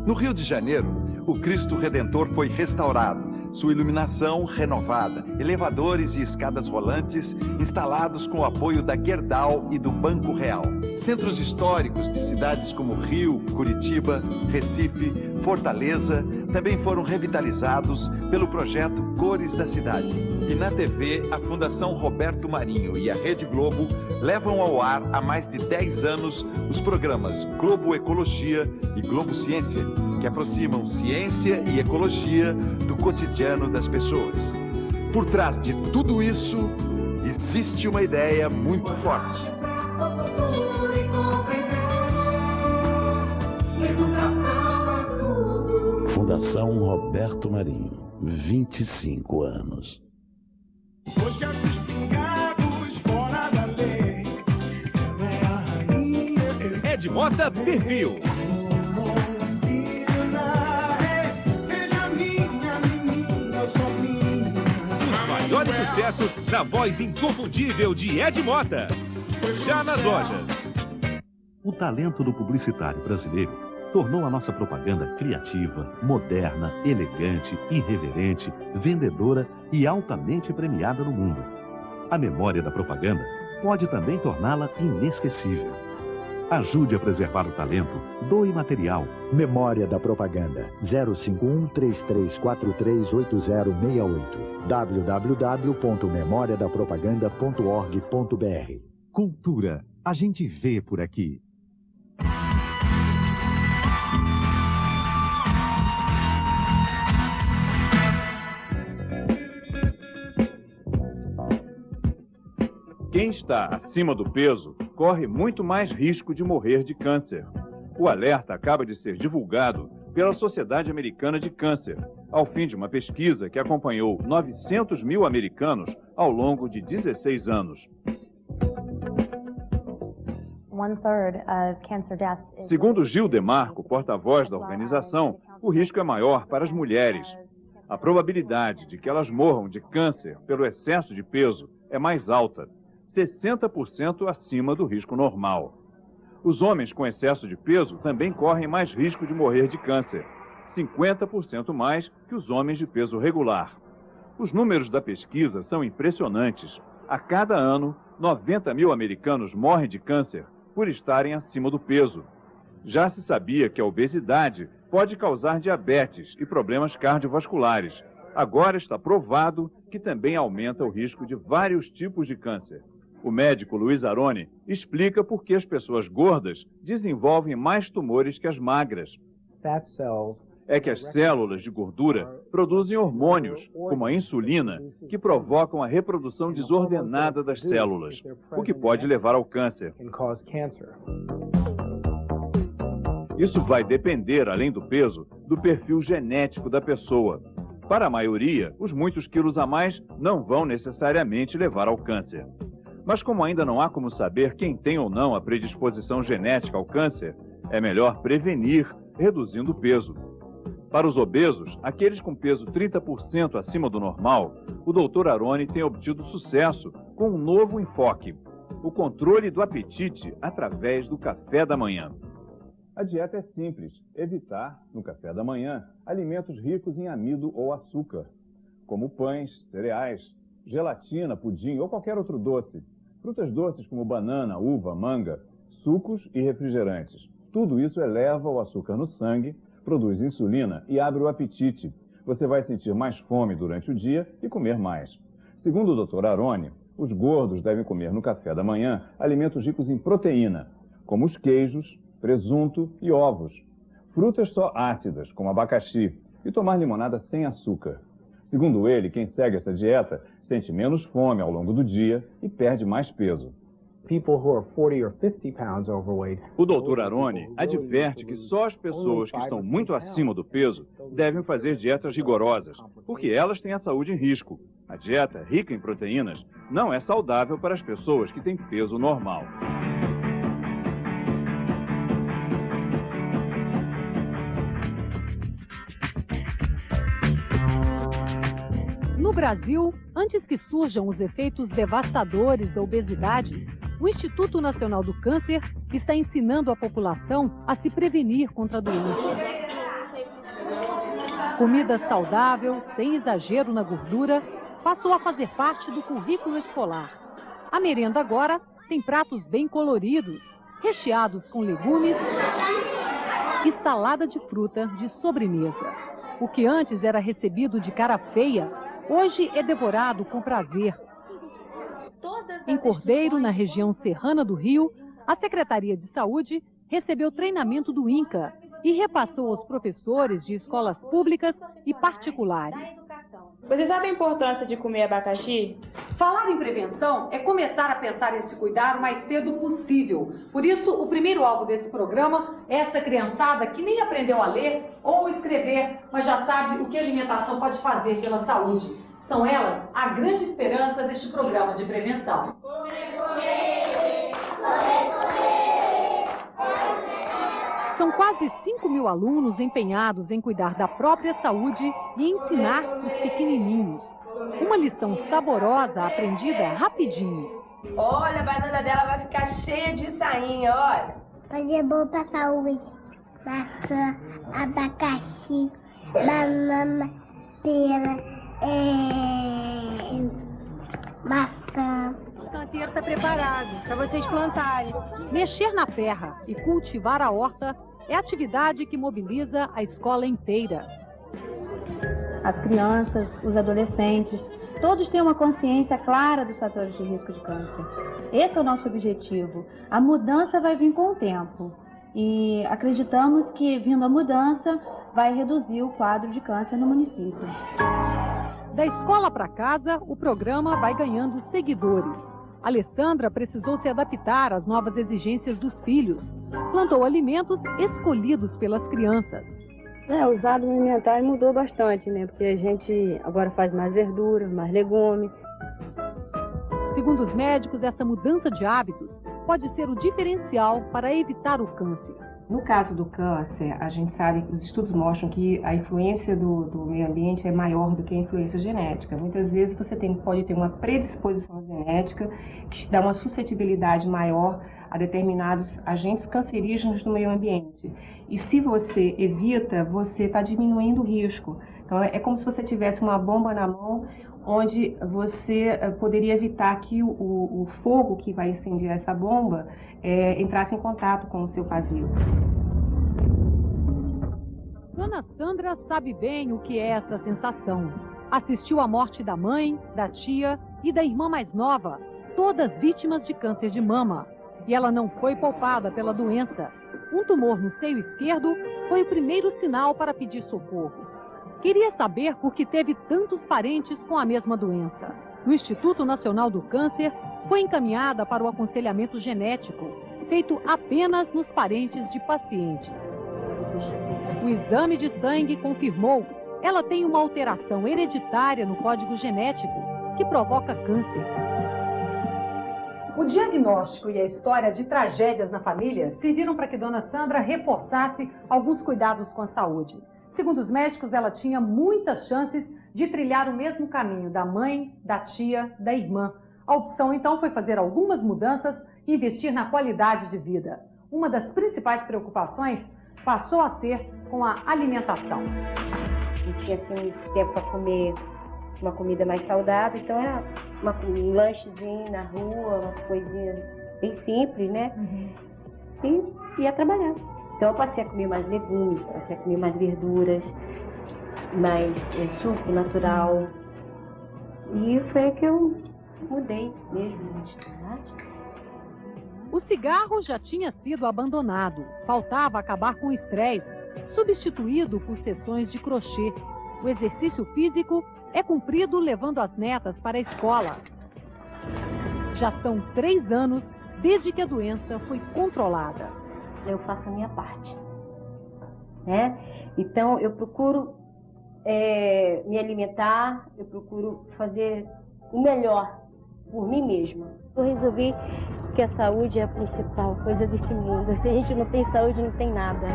No Rio de Janeiro, o Cristo Redentor foi restaurado, sua iluminação renovada, elevadores e escadas rolantes instalados com o apoio da Gerdau e do Banco Real. Centros históricos de cidades como Rio, Curitiba, Recife, Fortaleza também foram revitalizados pelo projeto Cores da Cidade. E na TV, a Fundação Roberto Marinho e a Rede Globo levam ao ar há mais de 10 anos os programas Globo Ecologia e Globo Ciência, que aproximam ciência e ecologia do cotidiano das pessoas. Por trás de tudo isso, existe uma ideia muito forte. Fundação Roberto Marinho, 25 anos. Os gatos pingados fora da lei. É a rainha. Ed Mota Perfil. Seja minha menina, eu sou minha. Os maiores sucessos da voz inconfundível de Ed Mota. Já nas lojas. O talento do publicitário brasileiro tornou a nossa propaganda criativa, moderna, elegante, irreverente, vendedora e altamente premiada no mundo. A memória da propaganda pode também torná-la inesquecível. Ajude a preservar o talento, doe material. Memória da Propaganda, 051-3343-8068, www.memoriadapropaganda.org.br. Cultura, a gente vê por aqui. Quem está acima do peso corre muito mais risco de morrer de câncer. O alerta acaba de ser divulgado pela Sociedade Americana de Câncer, ao fim de uma pesquisa que acompanhou 900 mil americanos ao longo de 16 anos. Segundo Gil Demarco, porta-voz da organização, o risco é maior para as mulheres. A probabilidade de que elas morram de câncer pelo excesso de peso é mais alta, 60% acima do risco normal. Os homens com excesso de peso também correm mais risco de morrer de câncer, 50% mais que os homens de peso regular. Os números da pesquisa são impressionantes. A cada ano, 90 mil americanos morrem de câncer por estarem acima do peso. Já se sabia que a obesidade pode causar diabetes e problemas cardiovasculares. Agora está provado que também aumenta o risco de vários tipos de câncer. O médico Luiz Aroni explica por que as pessoas gordas desenvolvem mais tumores que as magras. É que as células de gordura produzem hormônios, como a insulina, que provocam a reprodução desordenada das células, o que pode levar ao câncer. Isso vai depender, além do peso, do perfil genético da pessoa. Para a maioria, os muitos quilos a mais não vão necessariamente levar ao câncer. Mas como ainda não há como saber quem tem ou não a predisposição genética ao câncer, é melhor prevenir, reduzindo o peso. Para os obesos, aqueles com peso 30% acima do normal, o Dr. Aroni tem obtido sucesso com um novo enfoque: o controle do apetite através do café da manhã. A dieta é simples: evitar, no café da manhã, alimentos ricos em amido ou açúcar, como pães, cereais, gelatina, pudim ou qualquer outro doce, frutas doces como banana, uva, manga, sucos e refrigerantes. tudo isso eleva o açúcar no sangue, produz insulina e abre o apetite. Você vai sentir mais fome durante o dia e comer mais. Segundo o Dr. Aroni, os gordos devem comer no café da manhã alimentos ricos em proteína, como os queijos, presunto e ovos. Frutas só ácidas, como abacaxi, e tomar limonada sem açúcar. Segundo ele, quem segue essa dieta sente menos fome ao longo do dia e perde mais peso. O Dr. Aroni adverte que só as pessoas que estão muito acima do peso devem fazer dietas rigorosas, porque elas têm a saúde em risco. A dieta rica em proteínas não é saudável para as pessoas que têm peso normal. No Brasil, antes que surjam os efeitos devastadores da obesidade, o Instituto Nacional do Câncer está ensinando a população a se prevenir contra a doença. Comida saudável, sem exagero na gordura, passou a fazer parte do currículo escolar. A merenda agora tem pratos bem coloridos, recheados com legumes e salada de fruta de sobremesa. O que antes era recebido de cara feia, hoje é devorado com prazer. Em Cordeiro, na região serrana do Rio, a Secretaria de Saúde recebeu treinamento do INCA e repassou aos professores de escolas públicas e particulares. Você sabe a importância de comer abacaxi? Falar em prevenção é começar a pensar em se cuidar o mais cedo possível. Por isso, o primeiro alvo desse programa é essa criançada que nem aprendeu a ler ou escrever, mas já sabe o que a alimentação pode fazer pela saúde. São elas a grande esperança deste programa de prevenção. São quase 5.000 alunos empenhados em cuidar da própria saúde e ensinar os pequenininhos. Uma lição saborosa aprendida rapidinho. Olha, a banana dela vai ficar cheia de sainha, olha. Fazer bom pra saúde. Maçã, abacaxi, banana, pera, maçã. O canteiro está preparado para vocês plantarem. Mexer na terra e cultivar a horta é atividade que mobiliza a escola inteira. As crianças, os adolescentes, todos têm uma consciência clara dos fatores de risco de câncer. Esse é o nosso objetivo. A mudança vai vir com o tempo. E acreditamos que, vindo a mudança, vai reduzir o quadro de câncer no município. Da escola para casa, o programa vai ganhando seguidores. Alessandra precisou se adaptar às novas exigências dos filhos. Plantou alimentos escolhidos pelas crianças. Os hábitos alimentares mudou bastante, né? Porque a gente agora faz mais verdura, mais legumes. Segundo os médicos, essa mudança de hábitos pode ser o diferencial para evitar o câncer. No caso do câncer, a gente sabe, os estudos mostram que a influência do meio ambiente é maior do que a influência genética. Muitas vezes você pode ter uma predisposição genética que te dá uma suscetibilidade maior a determinados agentes cancerígenos do meio ambiente. E se você evita, você está diminuindo o risco. Então é como se você tivesse uma bomba na mão, onde você poderia evitar que o fogo que vai incendiar essa bomba entrasse em contato com o seu pavio. Dona Sandra sabe bem o que é essa sensação. Assistiu à morte da mãe, da tia e da irmã mais nova, todas vítimas de câncer de mama. E ela não foi poupada pela doença. Um tumor no seio esquerdo foi o primeiro sinal para pedir socorro. Queria saber por que teve tantos parentes com a mesma doença. No Instituto Nacional do Câncer, foi encaminhada para o aconselhamento genético, feito apenas nos parentes de pacientes. O exame de sangue confirmou, ela tem uma alteração hereditária no código genético, que provoca câncer. O diagnóstico e a história de tragédias na família serviram para que Dona Sandra reforçasse alguns cuidados com a saúde. Segundo os médicos, ela tinha muitas chances de trilhar o mesmo caminho da mãe, da tia, da irmã. A opção, então, foi fazer algumas mudanças e investir na qualidade de vida. Uma das principais preocupações passou a ser com a alimentação. Não tinha assim, tempo para comer uma comida mais saudável, então era um lanchezinho na rua, uma coisinha bem simples, né? E ia trabalhar. Então eu passei a comer mais legumes, passei a comer mais verduras, mais suco natural. E foi aí que eu mudei mesmo. O cigarro já tinha sido abandonado. Faltava acabar com o estresse, substituído por sessões de crochê. O exercício físico é cumprido levando as netas para a escola. Já são 3 anos desde que a doença foi controlada. Eu faço a minha parte, né? Então eu procuro me alimentar, eu procuro fazer o melhor por mim mesma. Eu resolvi que a saúde é a principal coisa desse mundo. Se a gente não tem saúde, não tem nada.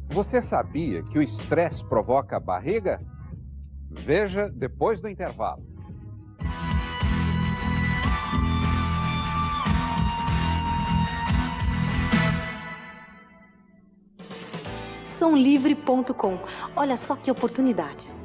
Você sabia que o estresse provoca barriga? Veja depois do intervalo. Somlivre.com. Olha só que oportunidades.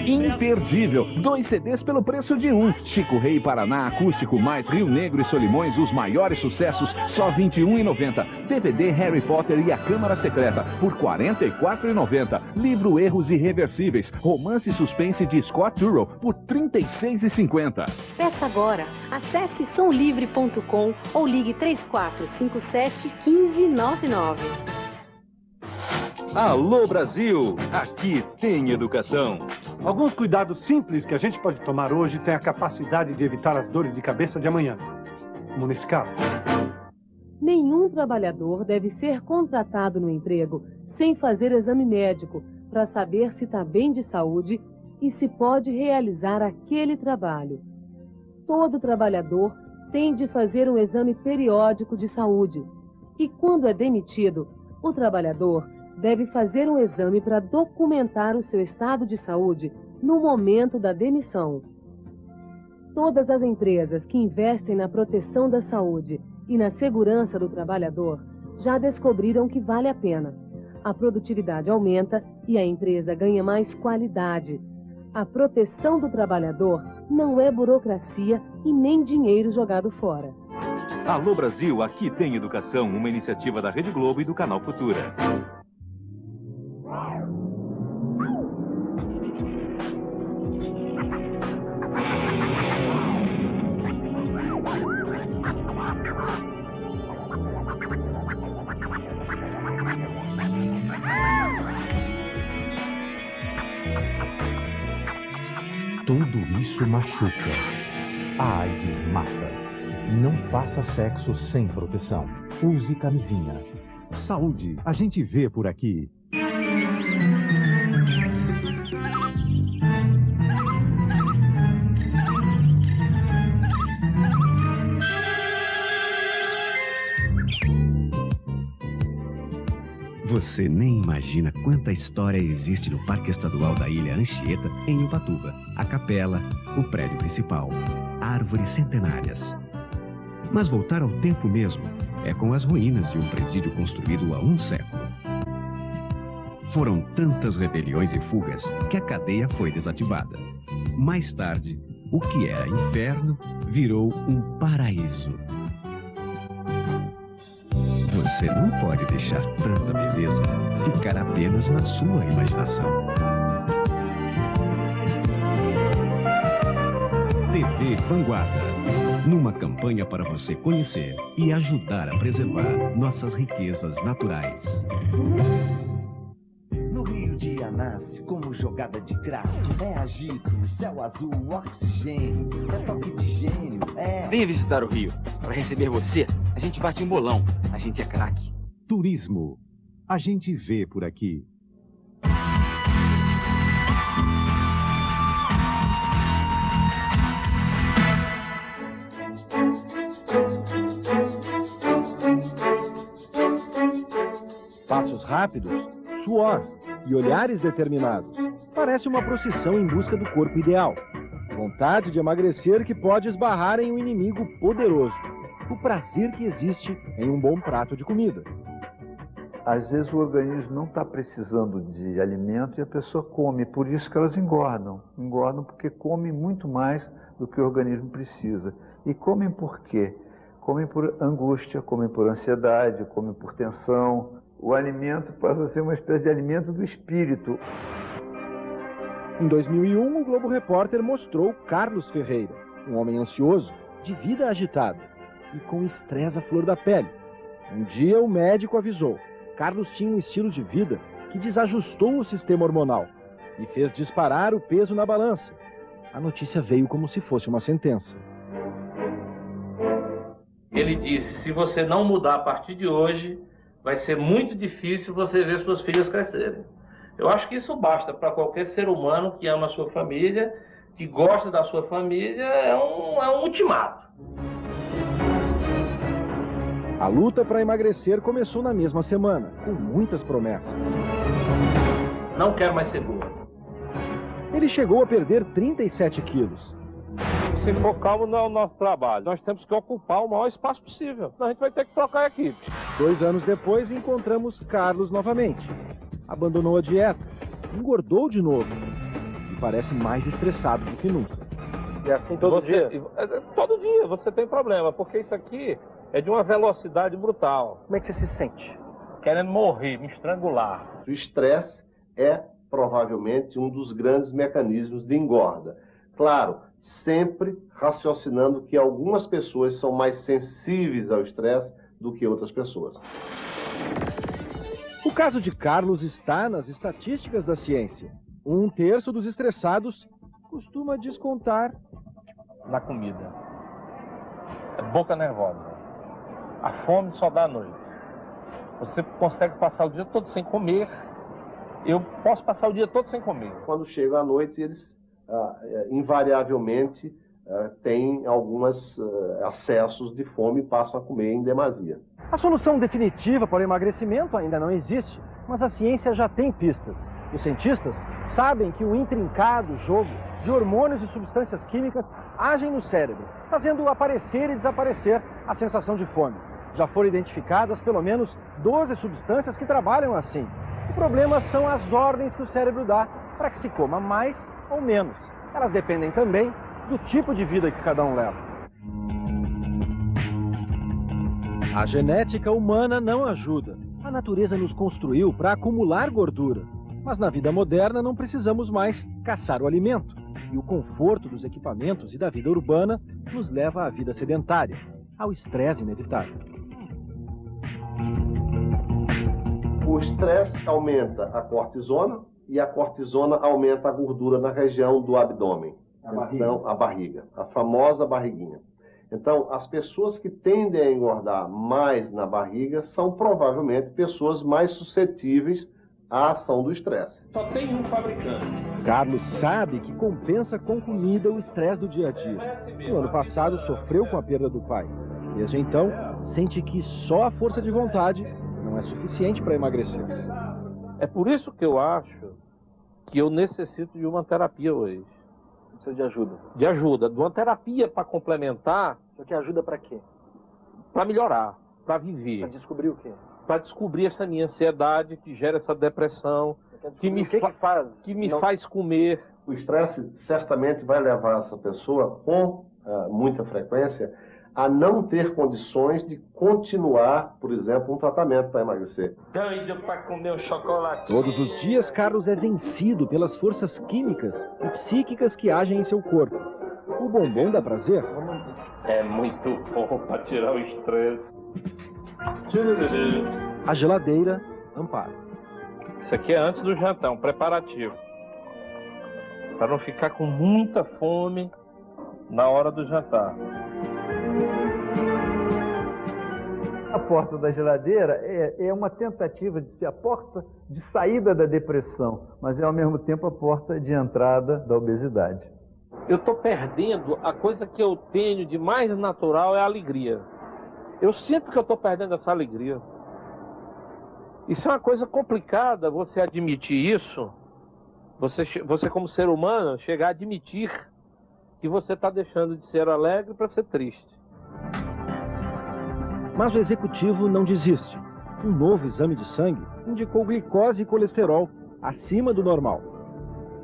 Imperdível, 2 CDs pelo preço de 1. Chico Rei Paraná Acústico mais Rio Negro e Solimões, os maiores sucessos, só R$ 21,90. DVD Harry Potter e a Câmara Secreta, por R$ 44,90. Livro Erros Irreversíveis, romance e suspense de Scott Turow, por R$ 36,50. Peça agora. Acesse somlivre.com ou ligue 3457 1599. Alô Brasil, aqui tem educação. Alguns cuidados simples que a gente pode tomar hoje têm a capacidade de evitar as dores de cabeça de amanhã. Como nesse caso. Nenhum trabalhador deve ser contratado no emprego sem fazer exame médico para saber se está bem de saúde e se pode realizar aquele trabalho. Todo trabalhador tem de fazer um exame periódico de saúde. E quando é demitido, o trabalhador deve fazer um exame para documentar o seu estado de saúde no momento da demissão. Todas as empresas que investem na proteção da saúde e na segurança do trabalhador já descobriram que vale a pena. A produtividade aumenta e a empresa ganha mais qualidade. A proteção do trabalhador não é burocracia e nem dinheiro jogado fora. Alô Brasil, aqui tem educação, uma iniciativa da Rede Globo e do Canal Futura. Tudo isso machuca. A AIDS mata. Não faça sexo sem proteção. Use camisinha. Saúde, a gente vê por aqui. Você nem imagina quanta história existe no Parque Estadual da Ilha Anchieta, em Ubatuba. A capela, o prédio principal, árvores centenárias. Mas voltar ao tempo mesmo é com as ruínas de um presídio construído há 1 século. Foram tantas rebeliões e fugas que a cadeia foi desativada. Mais tarde, o que era inferno virou um paraíso. Você não pode deixar tanta beleza ficar apenas na sua imaginação. TV Vanguarda, numa campanha para você conhecer e ajudar a preservar nossas riquezas naturais. No Rio dia nasce como jogada de crack. É agito, céu azul, oxigênio, é toque de gênio, é... Venha visitar o Rio. Para receber você, a gente bate um bolão. A gente é craque. Turismo. A gente vê por aqui. Passos rápidos, suor e olhares determinados. Parece uma procissão em busca do corpo ideal. Vontade de emagrecer que pode esbarrar em um inimigo poderoso. O prazer que existe em um bom prato de comida. Às vezes o organismo não está precisando de alimento e a pessoa come, por isso que elas engordam. Engordam porque comem muito mais do que o organismo precisa. E comem por quê? Comem por angústia, comem por ansiedade, comem por tensão. O alimento passa a ser uma espécie de alimento do espírito. Em 2001, o Globo Repórter mostrou Carlos Ferreira, um homem ansioso, de vida agitada e com estresse à flor da pele. Um dia o médico avisou: Carlos tinha um estilo de vida que desajustou o sistema hormonal e fez disparar o peso na balança. A notícia veio como se fosse uma sentença. Ele disse: se você não mudar a partir de hoje, vai ser muito difícil você ver suas filhas crescerem. Eu acho que isso basta para qualquer ser humano que ama a sua família, que gosta da sua família, é um ultimato. A luta para emagrecer começou na mesma semana, com muitas promessas. Não quero mais ser gordo. Ele chegou a perder 37 quilos. Se focamos no nosso trabalho, nós temos que ocupar o maior espaço possível. Senão a gente vai ter que trocar a equipe. 2 anos depois, encontramos Carlos novamente. Abandonou a dieta, engordou de novo e parece mais estressado do que nunca. E assim todo dia? Todo dia você tem problema, porque isso aqui é de uma velocidade brutal. Como é que você se sente? Querendo morrer, me estrangular. O estresse é provavelmente um dos grandes mecanismos de engorda. Claro, sempre raciocinando que algumas pessoas são mais sensíveis ao estresse do que outras pessoas. O caso de Carlos está nas estatísticas da ciência. 1/3 dos estressados costuma descontar na comida. É boca nervosa. A fome só dá à noite. Você consegue passar o dia todo sem comer. Eu posso passar o dia todo sem comer. Quando chega à noite, eles invariavelmente têm alguns acessos de fome e passam a comer em demasia. A solução definitiva para o emagrecimento ainda não existe, mas a ciência já tem pistas. Os cientistas sabem que o intrincado jogo de hormônios e substâncias químicas agem no cérebro, fazendo aparecer e desaparecer a sensação de fome. Já foram identificadas pelo menos 12 substâncias que trabalham assim. O problema são as ordens que o cérebro dá para que se coma mais ou menos. Elas dependem também do tipo de vida que cada um leva. A genética humana não ajuda. A natureza nos construiu para acumular gordura. Mas na vida moderna não precisamos mais caçar o alimento. E o conforto dos equipamentos e da vida urbana nos leva à vida sedentária, ao estresse inevitável. O estresse aumenta a cortisona e a cortisona aumenta a gordura na região do abdômen. Então, a barriga, a famosa barriguinha. Então, as pessoas que tendem a engordar mais na barriga são provavelmente pessoas mais suscetíveis à ação do estresse. Só tem um fabricante. Carlos sabe que compensa com comida o estresse do dia a dia. No ano passado sofreu com a perda do pai. Desde então, sente que só a força de vontade não é suficiente para emagrecer. É por isso que eu acho que eu necessito de uma terapia hoje. Precisa de ajuda? De ajuda, de uma terapia para complementar. Só que ajuda para quê? Para melhorar, para viver. Para descobrir o quê? Para descobrir essa minha ansiedade que gera essa depressão, que me faz comer. O estresse certamente vai levar essa pessoa, com muita frequência, a não ter condições de continuar, por exemplo, um tratamento para emagrecer. Doido para comer um chocolate. Todos os dias, Carlos é vencido pelas forças químicas e psíquicas que agem em seu corpo. O bombom dá prazer? É muito bom para tirar o estresse. A geladeira ampara. Isso aqui é antes do jantar, um preparativo. Para não ficar com muita fome na hora do jantar. A porta da geladeira é uma tentativa de ser a porta de saída da depressão, mas é ao mesmo tempo a porta de entrada da obesidade. Eu estou perdendo a coisa que eu tenho de mais natural, é a alegria. Eu sinto que eu estou perdendo essa alegria. Isso é uma coisa complicada, você admitir isso. Você como ser humano, chegar a admitir que você está deixando de ser alegre para ser triste. Mas o executivo não desiste. Um novo exame de sangue indicou glicose e colesterol acima do normal.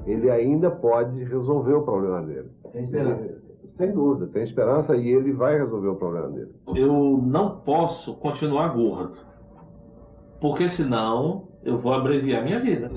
Ele ainda pode resolver o problema dele. Tem esperança. Sem dúvida, tem esperança e ele vai resolver o problema dele. Eu não posso continuar gordo, porque senão eu vou abreviar minha vida.